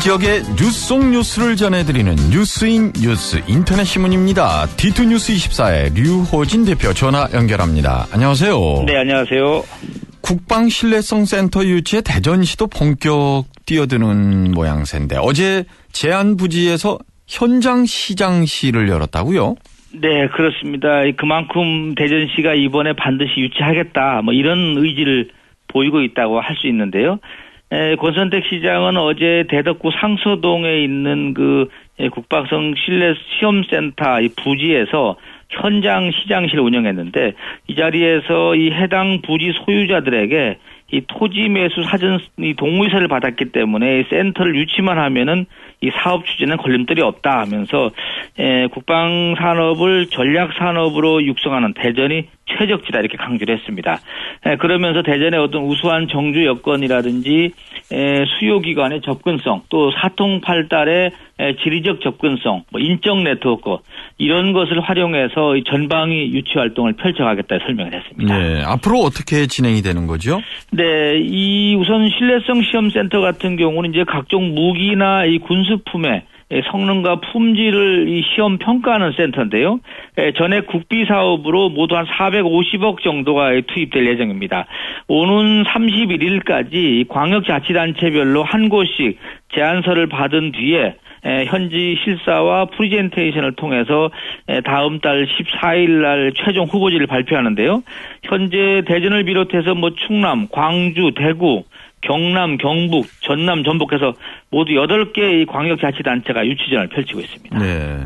지역의 뉴스 속 뉴스를 전해드리는 뉴스인 뉴스 인터넷 신문입니다. D2뉴스24의 류호진 대표 전화 연결합니다. 안녕하세요. 네, 안녕하세요. 국방 신뢰성 센터 유치에 대전시도 본격 뛰어드는 모양새인데 어제 제안부지에서 현장 시장시를 열었다고요? 네, 그렇습니다. 그만큼 대전시가 이번에 반드시 유치하겠다, 이런 의지를 보이고 있다고 할 수 있는데요. 권선택 시장은 어제 대덕구 상서동에 있는 국방성 실내 시험센터 부지에서 현장 시장실을 운영했는데, 이 자리에서 이 해당 부지 소유자들에게 이 토지 매수 사전 동의서를 받았기 때문에 센터를 유치만 하면은 이 사업 추진은 걸림돌이 없다 하면서 국방 산업을 전략 산업으로 육성하는 대전이 최적지다 이렇게 강조를 했습니다. 그러면서 대전의 어떤 우수한 정주 여건이라든지 수요기관의 접근성, 또 사통팔달의 지리적 접근성, 인적 네트워크 이런 것을 활용해서 전방위 유치 활동을 펼쳐가겠다 설명을 했습니다. 네, 앞으로 어떻게 진행이 되는 거죠? 네, 이 우선 신뢰성 시험센터 같은 경우는 이제 각종 무기나 이 군수품의 성능과 품질을 이 시험 평가하는 센터인데요. 전액 국비 사업으로 모두 한 450억 정도가 투입될 예정입니다. 오는 31일까지 광역자치단체별로 한 곳씩 제안서를 받은 뒤에 현지 실사와 프리젠테이션을 통해서 다음 달 14일 날 최종 후보지를 발표하는데요. 현재 대전을 비롯해서 충남, 광주, 대구, 경남, 경북, 전남, 전북해서 모두 8개의 광역자치단체가 유치전을 펼치고 있습니다. 네.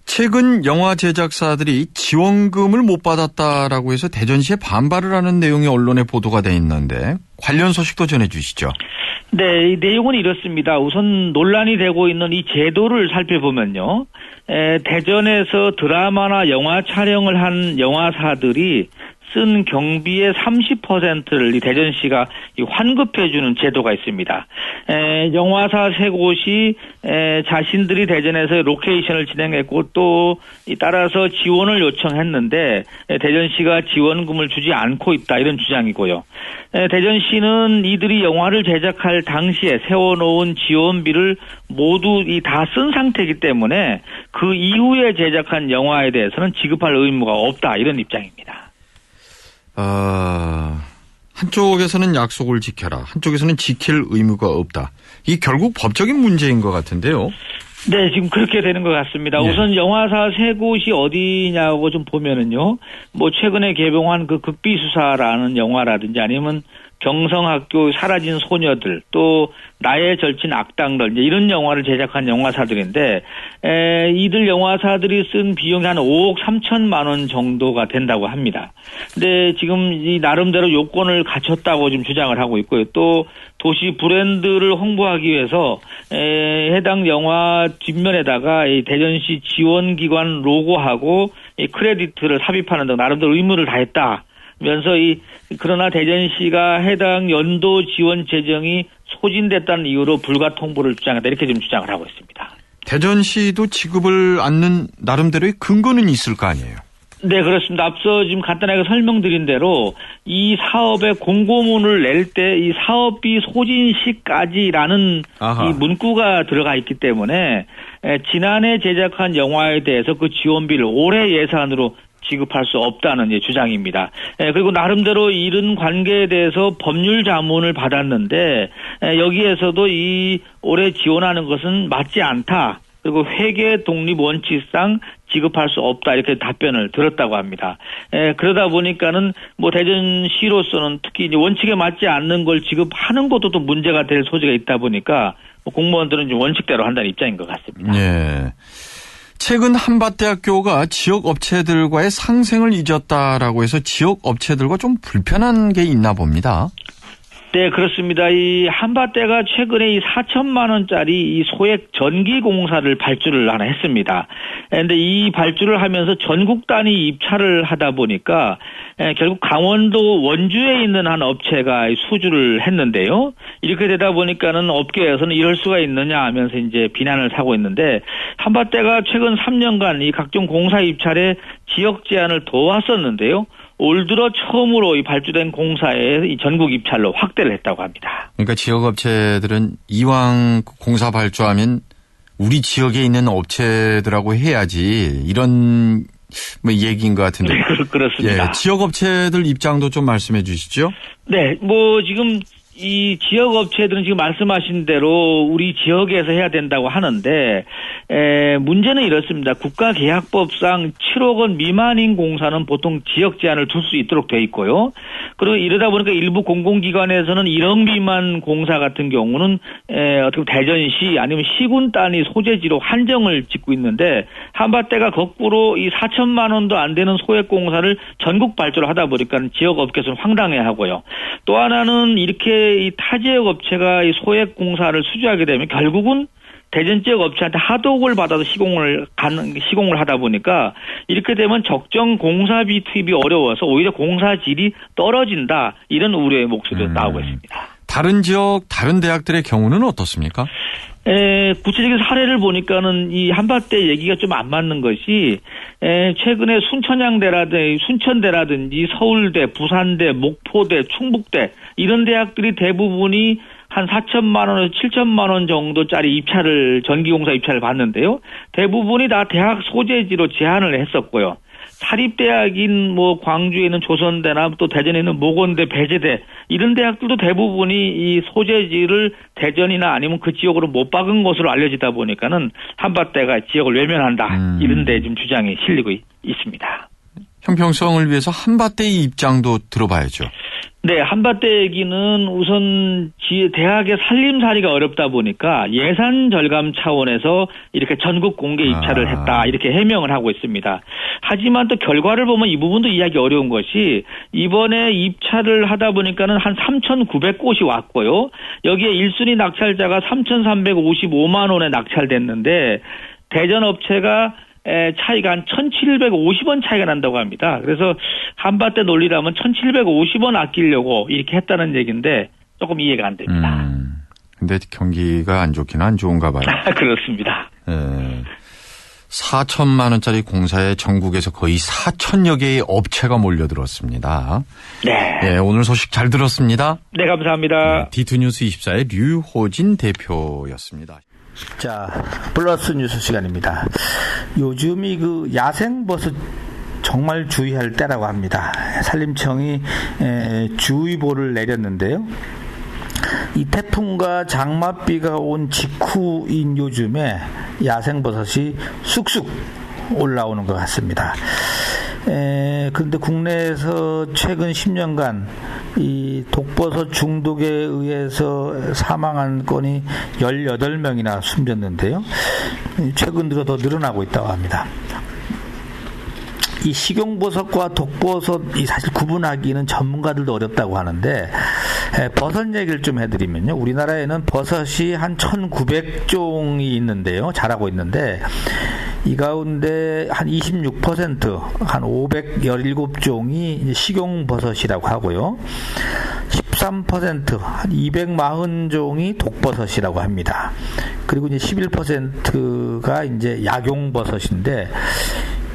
최근 영화 제작사들이 지원금을 못 받았다라고 해서 대전시에 반발을 하는 내용이 언론에 보도가 돼 있는데 관련 소식도 전해주시죠. 네, 이 내용은 이렇습니다. 우선 논란이 되고 있는 이 제도를 살펴보면요. 대전에서 드라마나 영화 촬영을 한 영화사들이 쓴 경비의 30%를 이 대전시가 환급해주는 제도가 있습니다. 영화사 세 곳이 자신들이 대전에서 로케이션을 진행했고 또 따라서 지원을 요청했는데 대전시가 지원금을 주지 않고 있다 이런 주장이고요. 대전시는 이들이 영화를 제작할 당시에 세워놓은 지원비를 모두 다 쓴 상태이기 때문에 그 이후에 제작한 영화에 대해서는 지급할 의무가 없다 이런 입장입니다. 한쪽에서는 약속을 지켜라. 한쪽에서는 지킬 의무가 없다. 이게 결국 법적인 문제인 것 같은데요. 네, 지금 그렇게 되는 것 같습니다. 네. 우선 영화사 세 곳이 어디냐고 좀 보면은요. 최근에 개봉한 극비수사라는 영화라든지 아니면 경성학교 사라진 소녀들 또 나의 절친 악당들 이런 영화를 제작한 영화사들인데 이들 영화사들이 쓴 비용이 한 5억 3천만 원 정도가 된다고 합니다. 근데 지금 이 나름대로 요건을 갖췄다고 지금 주장을 하고 있고요. 또 도시 브랜드를 홍보하기 위해서 해당 영화 뒷면에다가 이 대전시 지원기관 로고하고 이 크레디트를 삽입하는 등 나름대로 의무를 다했다. 면서 그러나 대전시가 해당 연도 지원 재정이 소진됐다는 이유로 불가 통보를 주장했다 이렇게 지금 주장을 하고 있습니다. 대전시도 지급을 않는 나름대로의 근거는 있을 거 아니에요? 네, 그렇습니다. 앞서 지금 간단하게 설명드린 대로 이 사업에 공고문을 낼 때 이 사업비 소진 시까지라는 이 문구가 들어가 있기 때문에 지난해 제작한 영화에 대해서 그 지원비를 올해 예산으로 지급할 수 없다는 주장입니다. 그리고 나름대로 이런 관계에 대해서 법률 자문을 받았는데 여기에서도 이 올해 지원하는 것은 맞지 않다. 그리고 회계 독립 원칙상 지급할 수 없다 이렇게 답변을 들었다고 합니다. 그러다 보니까는 대전시로서는 특히 원칙에 맞지 않는 걸 지급하는 것도 또 문제가 될 소지가 있다 보니까 공무원들은 원칙대로 한다는 입장인 것 같습니다. 네. 최근 한밭대학교가 지역 업체들과의 상생을 잊었다라고 해서 지역 업체들과 좀 불편한 게 있나 봅니다. 네, 그렇습니다. 이 한밭대가 최근에 이 4천만 원짜리 이 소액 전기 공사를 발주를 하나 했습니다. 그런데 이 발주를 하면서 전국 단위 입찰을 하다 보니까 결국 강원도 원주에 있는 한 업체가 수주를 했는데요. 이렇게 되다 보니까는 업계에서는 이럴 수가 있느냐 하면서 이제 비난을 사고 있는데 한밭대가 최근 3년간 이 각종 공사 입찰에 지역 제한을 도왔었는데요. 올 들어 처음으로 이 발주된 공사의 이 전국 입찰로 확대를 했다고 합니다. 그러니까 지역업체들은 이왕 공사 발주하면 우리 지역에 있는 업체들하고 해야지 이런 뭐 얘기인 것 같은데. 네, 그렇습니다. 예, 지역업체들 입장도 좀 말씀해 주시죠. 네, 뭐 지금 이 지역 업체들은 지금 말씀하신 대로 우리 지역에서 해야 된다고 하는데 문제는 이렇습니다. 국가계약법상 7억 원 미만인 공사는 보통 지역 제한을 둘 수 있도록 돼 있고요. 그리고 이러다 보니까 일부 공공기관에서는 1억 미만 공사 같은 경우는 어떻게 대전시 아니면 시군 단위 소재지로 한정을 짓고 있는데 한밭대가 거꾸로 이 4천만 원도 안 되는 소액 공사를 전국 발주를 하다 보니까 지역 업계에서는 황당해하고요. 또 하나는 이렇게 이 타지역 업체가 이 소액 공사를 수주하게 되면 결국은 대전 지역 업체한테 하도급을 받아서 시공을 하다 보니까 이렇게 되면 적정 공사비 투입이 어려워서 오히려 공사질이 떨어진다. 이런 우려의 목소리도 나오고 있습니다. 다른 지역, 다른 대학들의 경우는 어떻습니까? 구체적인 사례를 보니까는 이 한밭대 얘기가 좀 안 맞는 것이 최근에 순천대라든지 서울대, 부산대, 목포대, 충북대 이런 대학들이 대부분이 한 4천만 원에서 7천만 원 정도짜리 전기공사 입찰을 받는데요. 대부분이 다 대학 소재지로 제한을 했었고요. 사립대학인 뭐 광주에 있는 조선대나 또 대전에 있는 모건대, 배재대 이런 대학들도 대부분이 이 소재지를 대전이나 아니면 그 지역으로 못 박은 것으로 알려지다 보니까는 한밭대가 지역을 외면한다. 이런 데 지금 주장이 실리고 있습니다. 형평성을 위해서 한밭대의 입장도 들어봐야죠. 네, 한밭대 얘기는 우선 대학의 살림살이가 어렵다 보니까 예산 절감 차원에서 이렇게 전국 공개 입찰을 했다 이렇게 해명을 하고 있습니다. 하지만 또 결과를 보면 이 부분도 이해하기 어려운 것이 이번에 입찰을 하다 보니까는 한 3,900곳이 왔고요. 여기에 1순위 낙찰자가 3,355만 원에 낙찰됐는데 대전 업체가 차이가 한 1,750원 차이가 난다고 합니다. 그래서 한밭대 논리라면 1,750원 아끼려고 이렇게 했다는 얘기인데 조금 이해가 안 됩니다. 근데 경기가 안 좋기는 안 좋은가 봐요. 그렇습니다. 4천만 원짜리 공사에 전국에서 거의 4천여 개의 업체가 몰려들었습니다. 네. 오늘 소식 잘 들었습니다. 네, 감사합니다. D2뉴스 24의 류호진 대표였습니다. 자, 플러스 뉴스 시간입니다. 요즘이 그 야생버섯 정말 주의할 때라고 합니다. 산림청이 주의보를 내렸는데요. 이 태풍과 장맛비가 온 직후인 요즘에 야생버섯이 쑥쑥 올라오는 것 같습니다. 그런데 국내에서 최근 10년간 이 독버섯 중독에 의해서 사망한 건이 18명이나 숨졌는데요. 최근 들어 더 늘어나고 있다고 합니다. 이 식용버섯과 독버섯이 사실 구분하기는 전문가들도 어렵다고 하는데 버섯 얘기를 좀 해드리면요. 우리나라에는 버섯이 한 1,900종이 있는데요. 자라고 있는데 이 가운데 한 26%, 한 517종이 식용버섯이라고 하고요. 13%, 한 240종이 독버섯이라고 합니다. 그리고 이제 11%가 이제 약용버섯인데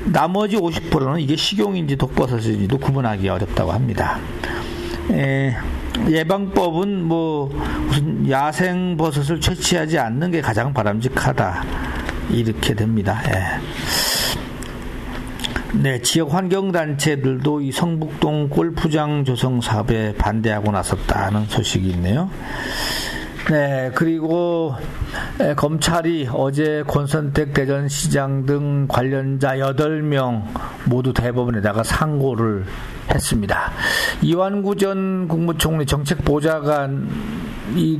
나머지 50%는 이게 식용인지 독버섯인지도 구분하기 어렵다고 합니다. 예방법은 뭐 무슨 야생버섯을 채취하지 않는 게 가장 바람직하다. 이렇게 됩니다. 네, 지역 환경단체들도 이 성북동 골프장 조성 사업에 반대하고 나섰다는 소식이 있네요. 네, 그리고 검찰이 어제 권선택 대전시장 등 관련자 8명 모두 대법원에다가 상고를 했습니다. 이완구 전 국무총리 정책보좌관이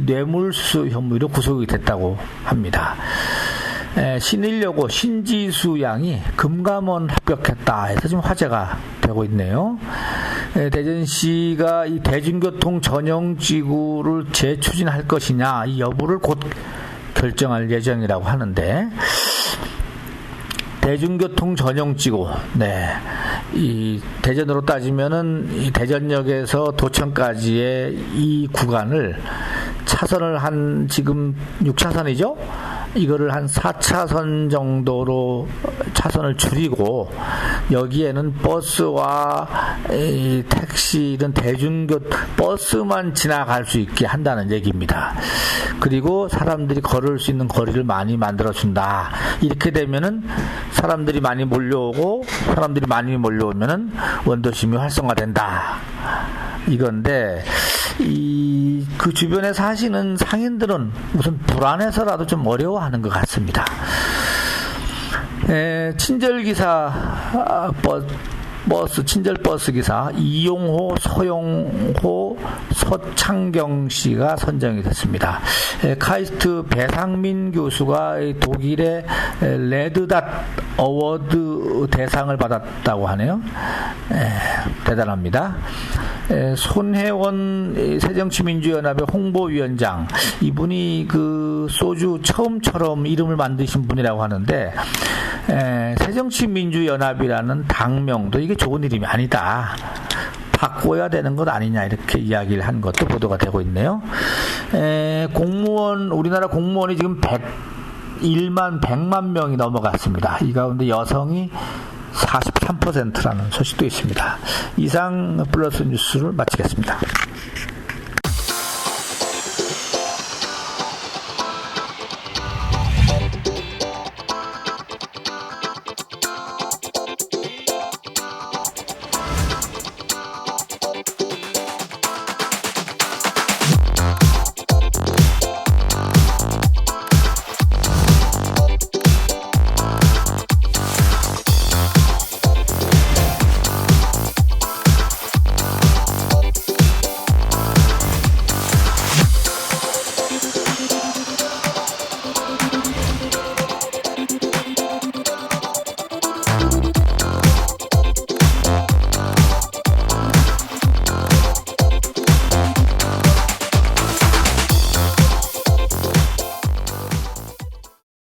뇌물수 혐의로 구속이 됐다고 합니다. 신일여고 신지수 양이 금감원 합격했다 해서 지금 화제가 되고 있네요. 대전시가 이 대중교통 전용지구를 재추진할 것이냐 이 여부를 곧 결정할 예정이라고 하는데 대중교통 전용지구, 이 대전으로 따지면은 이 대전역에서 도청까지의 이 구간을 차선을 한 지금 6차선이죠? 이거를 한 4차선 정도로 차선을 줄이고 여기에는 버스와 택시 이런 버스만 지나갈 수 있게 한다는 얘기입니다. 그리고 사람들이 걸을 수 있는 거리를 많이 만들어준다. 이렇게 되면은 사람들이 많이 몰려오면은 원도심이 활성화된다. 이건데 그 주변에 사시는 상인들은 우선 불안해서라도 좀 어려워하는 것 같습니다. 친절 버스 기사 이용호, 서용호, 서창경 씨가 선정이 됐습니다. 카이스트 배상민 교수가 독일의 레드닷 어워드 대상을 받았다고 하네요. 대단합니다. 손혜원 새정치민주연합의 홍보위원장, 이분이 그 소주 처음처럼 이름을 만드신 분이라고 하는데, 새정치민주연합이라는 당명도 이게 좋은 이름이 아니다, 바꿔야 되는 것 아니냐, 이렇게 이야기를 한 것도 보도가 되고 있네요. 우리나라 공무원이 지금 100만 명이 넘어갔습니다. 이 가운데 여성이 43%라는 소식도 있습니다. 이상 플러스 뉴스를 마치겠습니다.